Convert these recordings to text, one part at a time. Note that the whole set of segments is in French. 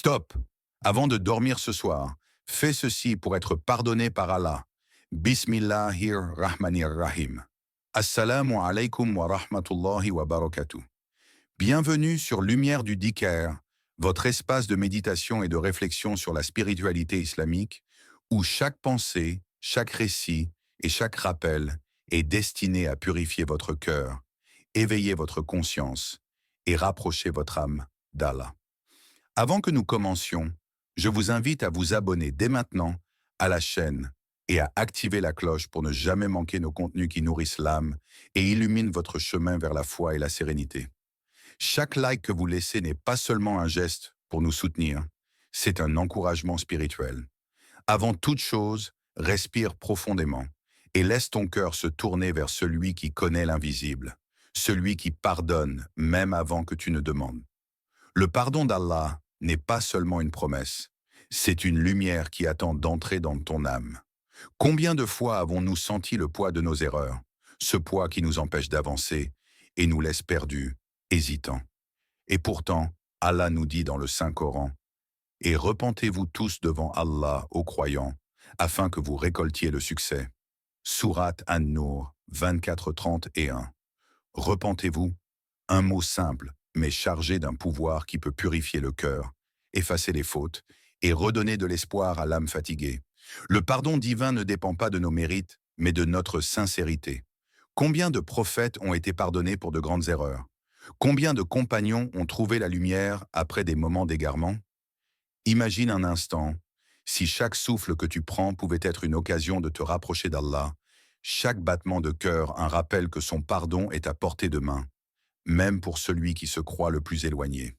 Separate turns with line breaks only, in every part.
Stop! Avant de dormir ce soir, fais ceci pour être pardonné par Allah. Bismillahir Rahmanir Rahim. Assalamu alaikum wa rahmatullahi wa barakatuh. Bienvenue sur Lumière du Dhikr, votre espace de méditation et de réflexion sur la spiritualité islamique, où chaque pensée, chaque récit et chaque rappel est destiné à purifier votre cœur, éveiller votre conscience et rapprocher votre âme d'Allah. Avant que nous commencions, je vous invite à vous abonner dès maintenant à la chaîne et à activer la cloche pour ne jamais manquer nos contenus qui nourrissent l'âme et illuminent votre chemin vers la foi et la sérénité. Chaque like que vous laissez n'est pas seulement un geste pour nous soutenir, c'est un encouragement spirituel. Avant toute chose, respire profondément et laisse ton cœur se tourner vers celui qui connaît l'invisible, celui qui pardonne même avant que tu ne demandes. Le pardon d'Allah n'est pas seulement une promesse, c'est une lumière qui attend d'entrer dans ton âme. Combien de fois avons-nous senti le poids de nos erreurs, ce poids qui nous empêche d'avancer et nous laisse perdus, hésitants. Et pourtant, Allah nous dit dans le Saint-Coran, « Et repentez-vous tous devant Allah, ô croyants, afin que vous récoltiez le succès. » Sourate An-Nur 24-31. Repentez-vous, un mot simple, mais chargé d'un pouvoir qui peut purifier le cœur, effacer les fautes et redonner de l'espoir à l'âme fatiguée. Le pardon divin ne dépend pas de nos mérites, mais de notre sincérité. Combien de prophètes ont été pardonnés pour de grandes erreurs? Combien de compagnons ont trouvé la lumière après des moments d'égarement? Imagine un instant, si chaque souffle que tu prends pouvait être une occasion de te rapprocher d'Allah, chaque battement de cœur un rappel que son pardon est à portée de main, même pour celui qui se croit le plus éloigné.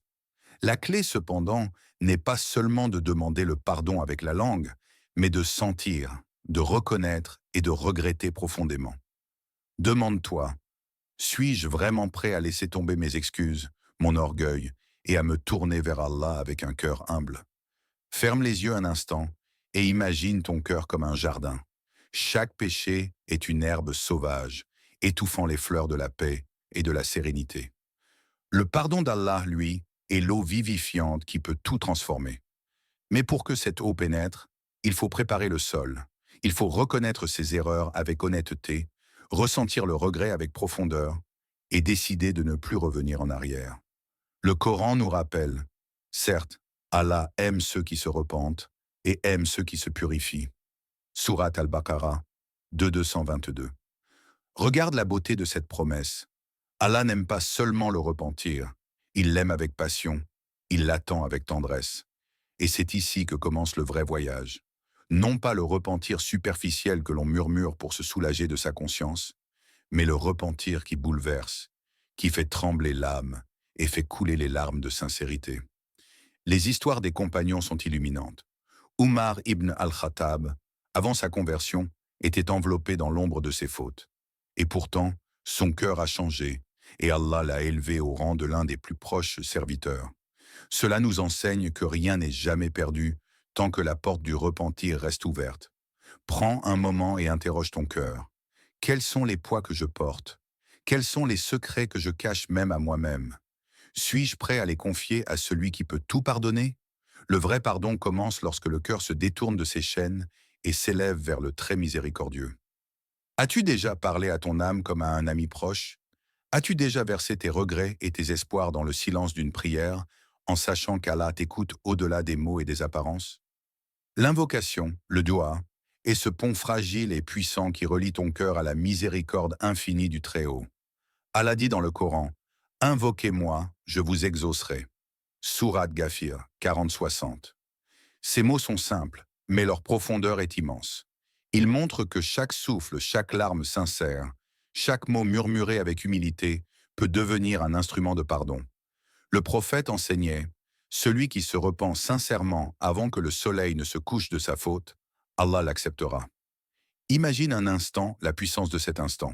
La clé, cependant, n'est pas seulement de demander le pardon avec la langue, mais de sentir, de reconnaître et de regretter profondément. Demande-toi, suis-je vraiment prêt à laisser tomber mes excuses, mon orgueil, et à me tourner vers Allah avec un cœur humble? Ferme les yeux un instant et imagine ton cœur comme un jardin. Chaque péché est une herbe sauvage, étouffant les fleurs de la paix et de la sérénité. Le pardon d'Allah, lui, est l'eau vivifiante qui peut tout transformer. Mais pour que cette eau pénètre, il faut préparer le sol. Il faut reconnaître ses erreurs avec honnêteté, ressentir le regret avec profondeur et décider de ne plus revenir en arrière. Le Coran nous rappelle, certes, Allah aime ceux qui se repentent et aime ceux qui se purifient. Sourate Al-Baqarah 222. Regarde la beauté de cette promesse. Allah n'aime pas seulement le repentir, il l'aime avec passion, il l'attend avec tendresse. Et c'est ici que commence le vrai voyage. Non pas le repentir superficiel que l'on murmure pour se soulager de sa conscience, mais le repentir qui bouleverse, qui fait trembler l'âme et fait couler les larmes de sincérité. Les histoires des compagnons sont illuminantes. Umar ibn al-Khattab, avant sa conversion, était enveloppé dans l'ombre de ses fautes. Et pourtant, son cœur a changé, et Allah l'a élevé au rang de l'un des plus proches serviteurs. Cela nous enseigne que rien n'est jamais perdu tant que la porte du repentir reste ouverte. Prends un moment et interroge ton cœur. Quels sont les poids que je porte? Quels sont les secrets que je cache même à moi-même? Suis-je prêt à les confier à celui qui peut tout pardonner? Le vrai pardon commence lorsque le cœur se détourne de ses chaînes et s'élève vers le très miséricordieux. As-tu déjà parlé à ton âme comme à un ami proche? As-tu déjà versé tes regrets et tes espoirs dans le silence d'une prière, en sachant qu'Allah t'écoute au-delà des mots et des apparences? L'invocation, le dua, est ce pont fragile et puissant qui relie ton cœur à la miséricorde infinie du Très-Haut. Allah dit dans le Coran, « Invoquez-moi, je vous exaucerai ». Sourate Ghafir 40-60. Ces mots sont simples, mais leur profondeur est immense. Ils montrent que chaque souffle, chaque larme sincère, chaque mot murmuré avec humilité peut devenir un instrument de pardon. Le prophète enseignait, « Celui qui se repent sincèrement avant que le soleil ne se couche de sa faute, Allah l'acceptera. » Imagine un instant la puissance de cet instant.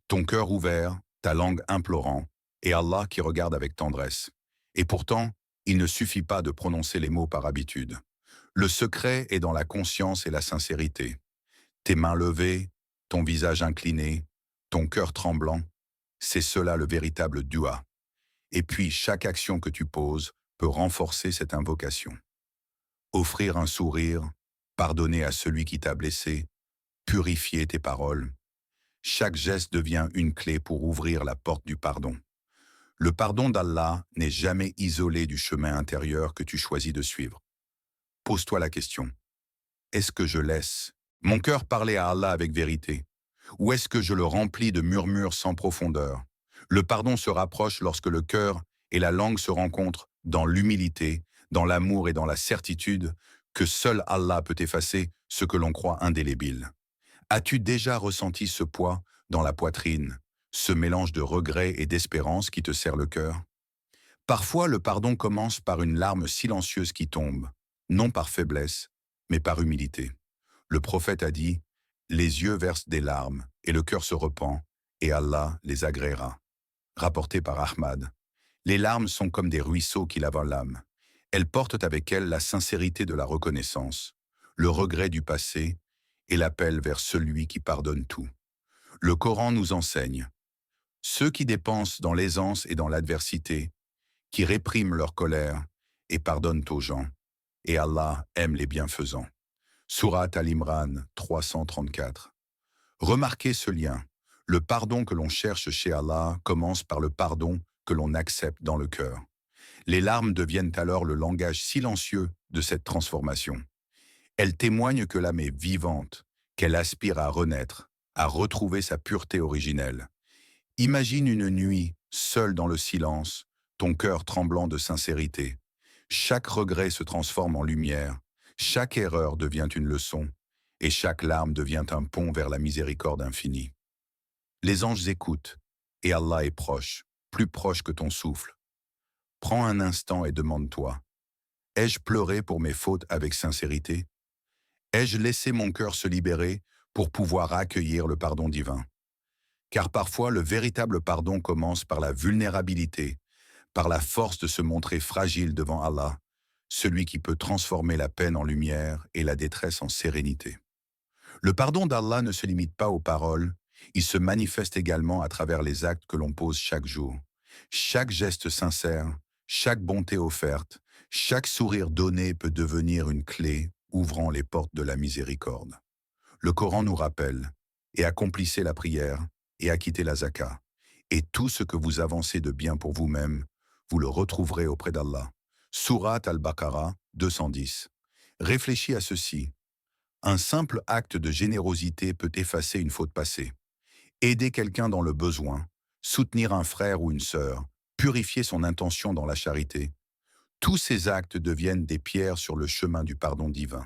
Ton cœur ouvert, ta langue implorant, et Allah qui regarde avec tendresse. Et pourtant, il ne suffit pas de prononcer les mots par habitude. Le secret est dans la conscience et la sincérité. Tes mains levées, ton visage incliné, ton cœur tremblant, c'est cela le véritable dua. Et puis chaque action que tu poses peut renforcer cette invocation. Offrir un sourire, pardonner à celui qui t'a blessé, purifier tes paroles. Chaque geste devient une clé pour ouvrir la porte du pardon. Le pardon d'Allah n'est jamais isolé du chemin intérieur que tu choisis de suivre. Pose-toi la question. Est-ce que je laisse mon cœur parler à Allah avec vérité? Ou est-ce que je le remplis de murmures sans profondeur? Le pardon se rapproche lorsque le cœur et la langue se rencontrent dans l'humilité, dans l'amour et dans la certitude que seul Allah peut effacer ce que l'on croit indélébile. As-tu déjà ressenti ce poids dans la poitrine, ce mélange de regret et d'espérance qui te serre le cœur? Parfois, le pardon commence par une larme silencieuse qui tombe, non par faiblesse, mais par humilité. Le prophète a dit, « Les yeux versent des larmes, et le cœur se repent, et Allah les agréera. » Rapporté par Ahmad. Les larmes sont comme des ruisseaux qui lavent l'âme. Elles portent avec elles la sincérité de la reconnaissance, le regret du passé et l'appel vers celui qui pardonne tout. Le Coran nous enseigne, « Ceux qui dépensent dans l'aisance et dans l'adversité, qui répriment leur colère et pardonnent aux gens, et Allah aime les bienfaisants. » Surat Al-Imran 334. Remarquez ce lien. Le pardon que l'on cherche chez Allah commence par le pardon que l'on accepte dans le cœur. Les larmes deviennent alors le langage silencieux de cette transformation. Elles témoignent que l'âme est vivante, qu'elle aspire à renaître, à retrouver sa pureté originelle. Imagine une nuit, seule dans le silence, ton cœur tremblant de sincérité. Chaque regret se transforme en lumière, chaque erreur devient une leçon, et chaque larme devient un pont vers la miséricorde infinie. Les anges écoutent, et Allah est proche, plus proche que ton souffle. Prends un instant et demande-toi, ai-je pleuré pour mes fautes avec sincérité? Ai-je laissé mon cœur se libérer pour pouvoir accueillir le pardon divin? Car parfois, le véritable pardon commence par la vulnérabilité, par la force de se montrer fragile devant Allah, celui qui peut transformer la peine en lumière et la détresse en sérénité. Le pardon d'Allah ne se limite pas aux paroles, il se manifeste également à travers les actes que l'on pose chaque jour. Chaque geste sincère, chaque bonté offerte, chaque sourire donné peut devenir une clé ouvrant les portes de la miséricorde. Le Coran nous rappelle, et accomplissez la prière, et acquittez la zakat, et tout ce que vous avancez de bien pour vous-même, vous le retrouverez auprès d'Allah. Surat Al-Baqarah 210. Réfléchis à ceci. Un simple acte de générosité peut effacer une faute passée. Aider quelqu'un dans le besoin, soutenir un frère ou une sœur, purifier son intention dans la charité. Tous ces actes deviennent des pierres sur le chemin du pardon divin.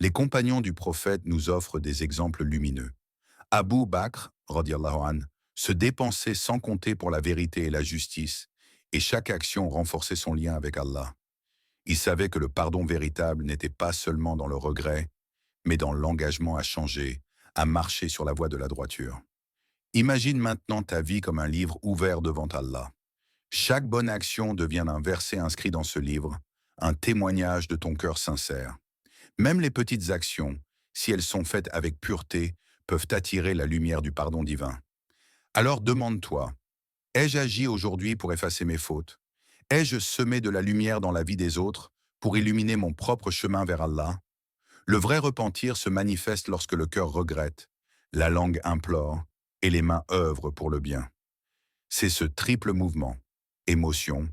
Les compagnons du prophète nous offrent des exemples lumineux. Abu Bakr, radiyallahu anh, se dépensait sans compter pour la vérité et la justice, et chaque action renforçait son lien avec Allah. Il savait que le pardon véritable n'était pas seulement dans le regret, mais dans l'engagement à changer, à marcher sur la voie de la droiture. Imagine maintenant ta vie comme un livre ouvert devant Allah. Chaque bonne action devient un verset inscrit dans ce livre, un témoignage de ton cœur sincère. Même les petites actions, si elles sont faites avec pureté, peuvent attirer la lumière du pardon divin. Alors demande-toi, ai-je agi aujourd'hui pour effacer mes fautes? Ai-je semé de la lumière dans la vie des autres pour illuminer mon propre chemin vers Allah? Le vrai repentir se manifeste lorsque le cœur regrette, la langue implore et les mains œuvrent pour le bien. C'est ce triple mouvement, émotion,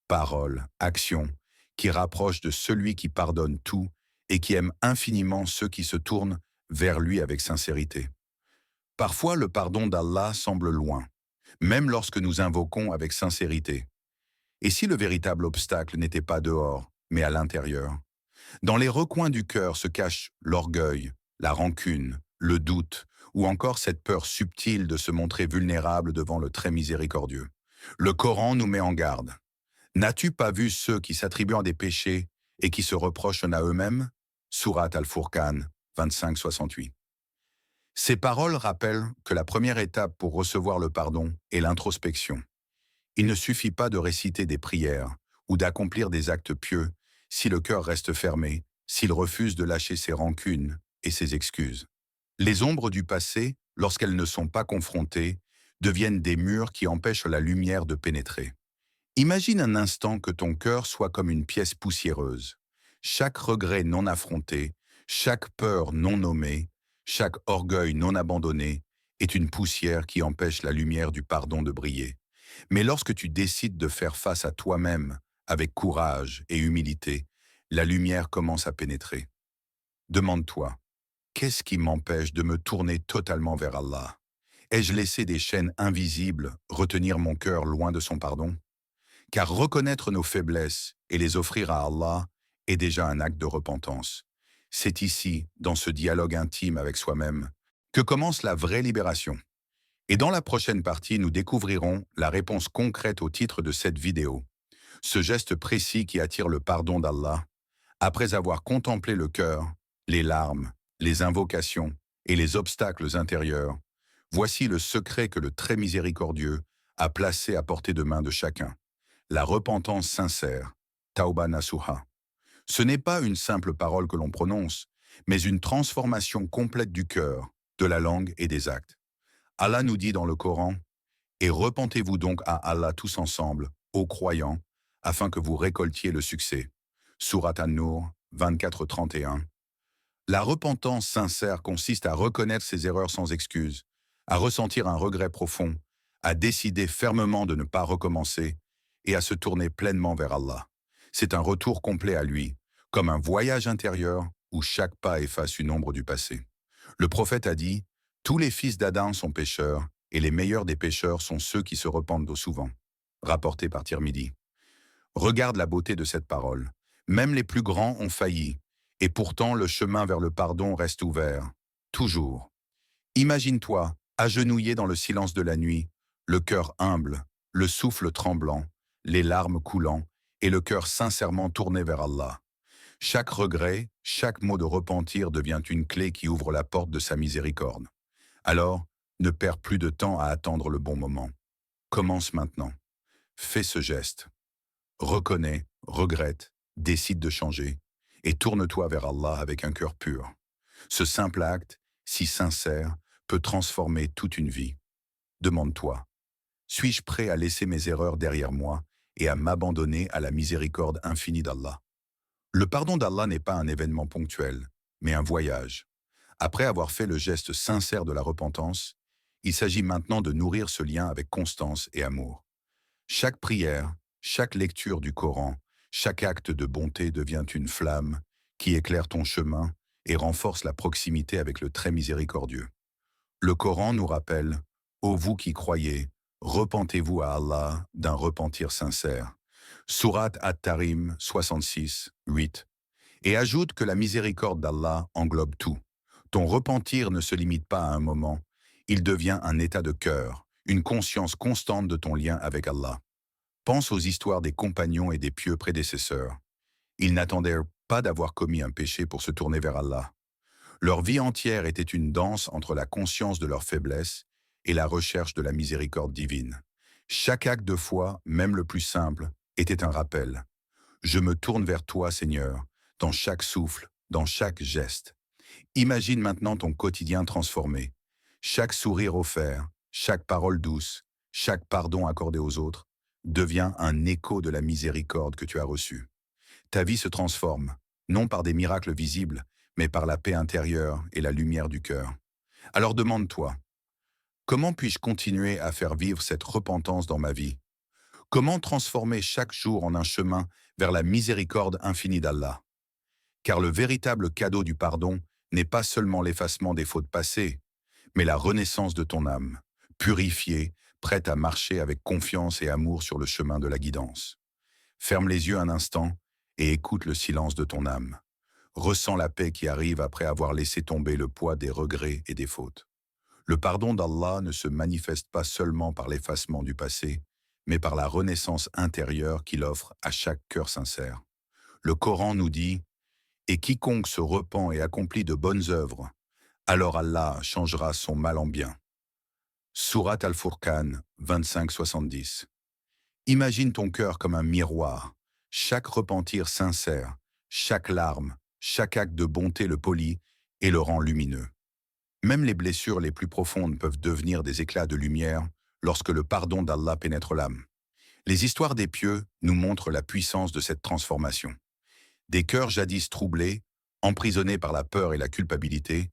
parole, action, qui rapproche de celui qui pardonne tout et qui aime infiniment ceux qui se tournent vers lui avec sincérité. Parfois, le pardon d'Allah semble loin, même lorsque nous invoquons avec sincérité. Et si le véritable obstacle n'était pas dehors, mais à l'intérieur? Dans les recoins du cœur se cachent l'orgueil, la rancune, le doute, ou encore cette peur subtile de se montrer vulnérable devant le très miséricordieux. Le Coran nous met en garde. N'as-tu pas vu ceux qui s'attribuent des péchés et qui se reprochent à eux-mêmes? Surat Al-Furqan 25-68. Ces paroles rappellent que la première étape pour recevoir le pardon est l'introspection. Il ne suffit pas de réciter des prières ou d'accomplir des actes pieux si le cœur reste fermé, s'il refuse de lâcher ses rancunes et ses excuses. Les ombres du passé, lorsqu'elles ne sont pas confrontées, deviennent des murs qui empêchent la lumière de pénétrer. Imagine un instant que ton cœur soit comme une pièce poussiéreuse. Chaque regret non affronté, chaque peur non nommée, chaque orgueil non abandonné est une poussière qui empêche la lumière du pardon de briller. Mais lorsque tu décides de faire face à toi-même avec courage et humilité, la lumière commence à pénétrer. Demande-toi, qu'est-ce qui m'empêche de me tourner totalement vers Allah? Ai-je laissé des chaînes invisibles retenir mon cœur loin de son pardon? Car reconnaître nos faiblesses et les offrir à Allah est déjà un acte de repentance. C'est ici, dans ce dialogue intime avec soi-même, que commence la vraie libération. Et dans la prochaine partie, nous découvrirons la réponse concrète au titre de cette vidéo. Ce geste précis qui attire le pardon d'Allah, après avoir contemplé le cœur, les larmes, les invocations et les obstacles intérieurs, voici le secret que le très miséricordieux a placé à portée de main de chacun. La repentance sincère, Tauba Nasuha. Ce n'est pas une simple parole que l'on prononce, mais une transformation complète du cœur, de la langue et des actes. Allah nous dit dans le Coran, « Et repentez-vous donc à Allah tous ensemble, ô croyants, afin que vous récoltiez le succès. » Surat An-Nur 24-31. La repentance sincère consiste à reconnaître ses erreurs sans excuse, à ressentir un regret profond, à décider fermement de ne pas recommencer et à se tourner pleinement vers Allah. C'est un retour complet à lui, comme un voyage intérieur où chaque pas efface une ombre du passé. Le prophète a dit, « Tous les fils d'Adam sont pécheurs, et les meilleurs des pécheurs sont ceux qui se repentent souvent. » Rapporté par Tirmidhi. Regarde la beauté de cette parole. Même les plus grands ont failli, et pourtant le chemin vers le pardon reste ouvert. Toujours. Imagine-toi, agenouillé dans le silence de la nuit, le cœur humble, le souffle tremblant, les larmes coulant, et le cœur sincèrement tourné vers Allah. Chaque regret, chaque mot de repentir devient une clé qui ouvre la porte de sa miséricorde. Alors, ne perds plus de temps à attendre le bon moment. Commence maintenant. Fais ce geste. Reconnais, regrette, décide de changer, et tourne-toi vers Allah avec un cœur pur. Ce simple acte, si sincère, peut transformer toute une vie. Demande-toi, suis-je prêt à laisser mes erreurs derrière moi et à m'abandonner à la miséricorde infinie d'Allah? Le pardon d'Allah n'est pas un événement ponctuel, mais un voyage. Après avoir fait le geste sincère de la repentance, il s'agit maintenant de nourrir ce lien avec constance et amour. Chaque prière, chaque lecture du Coran, chaque acte de bonté devient une flamme qui éclaire ton chemin et renforce la proximité avec le très miséricordieux. Le Coran nous rappelle, « Ô vous qui croyez, repentez-vous à Allah d'un repentir sincère. » Surat At-Tarim 66, 8. Et ajoute que la miséricorde d'Allah englobe tout. Ton repentir ne se limite pas à un moment, il devient un état de cœur, une conscience constante de ton lien avec Allah. Pense aux histoires des compagnons et des pieux prédécesseurs. Ils n'attendaient pas d'avoir commis un péché pour se tourner vers Allah. Leur vie entière était une danse entre la conscience de leur faiblesse et la recherche de la miséricorde divine. Chaque acte de foi, même le plus simple, était un rappel. Je me tourne vers toi, Seigneur, dans chaque souffle, dans chaque geste. Imagine maintenant ton quotidien transformé. Chaque sourire offert, chaque parole douce, chaque pardon accordé aux autres, devient un écho de la miséricorde que tu as reçue. Ta vie se transforme, non par des miracles visibles, mais par la paix intérieure et la lumière du cœur. Alors demande-toi, comment puis-je continuer à faire vivre cette repentance dans ma vie? Comment transformer chaque jour en un chemin vers la miséricorde infinie d'Allah? Car le véritable cadeau du pardon n'est pas seulement l'effacement des fautes passées, mais la renaissance de ton âme, purifiée, prête à marcher avec confiance et amour sur le chemin de la guidance. Ferme les yeux un instant et écoute le silence de ton âme. Ressens la paix qui arrive après avoir laissé tomber le poids des regrets et des fautes. Le pardon d'Allah ne se manifeste pas seulement par l'effacement du passé, mais par la renaissance intérieure qu'il offre à chaque cœur sincère. Le Coran nous dit « Et quiconque se repent et accomplit de bonnes œuvres, alors Allah changera son mal en bien. » Surat Al-Furqan 25-70. Imagine ton cœur comme un miroir. Chaque repentir sincère, chaque larme, chaque acte de bonté le polit et le rend lumineux. Même les blessures les plus profondes peuvent devenir des éclats de lumière lorsque le pardon d'Allah pénètre l'âme. Les histoires des pieux nous montrent la puissance de cette transformation. Des cœurs jadis troublés, emprisonnés par la peur et la culpabilité,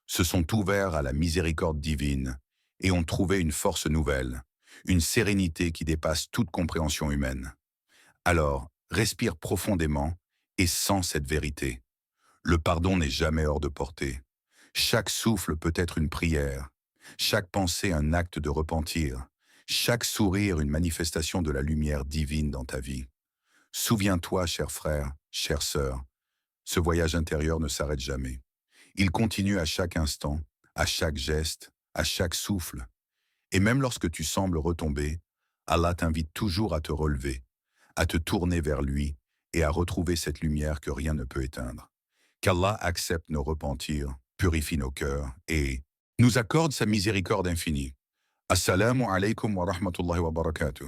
se sont ouverts à la miséricorde divine et ont trouvé une force nouvelle, une sérénité qui dépasse toute compréhension humaine. Alors, respire profondément et sens cette vérité. Le pardon n'est jamais hors de portée. Chaque souffle peut être une prière, chaque pensée un acte de repentir, chaque sourire une manifestation de la lumière divine dans ta vie. Souviens-toi, cher frère, chère sœur, ce voyage intérieur ne s'arrête jamais. Il continue à chaque instant, à chaque geste, à chaque souffle. Et même lorsque tu sembles retomber, Allah t'invite toujours à te relever, à te tourner vers lui et à retrouver cette lumière que rien ne peut éteindre. Qu'Allah accepte nos repentirs, purifie nos cœurs et nous accorde sa miséricorde infinie. Assalamu alaikum wa rahmatullahi wa barakatuh.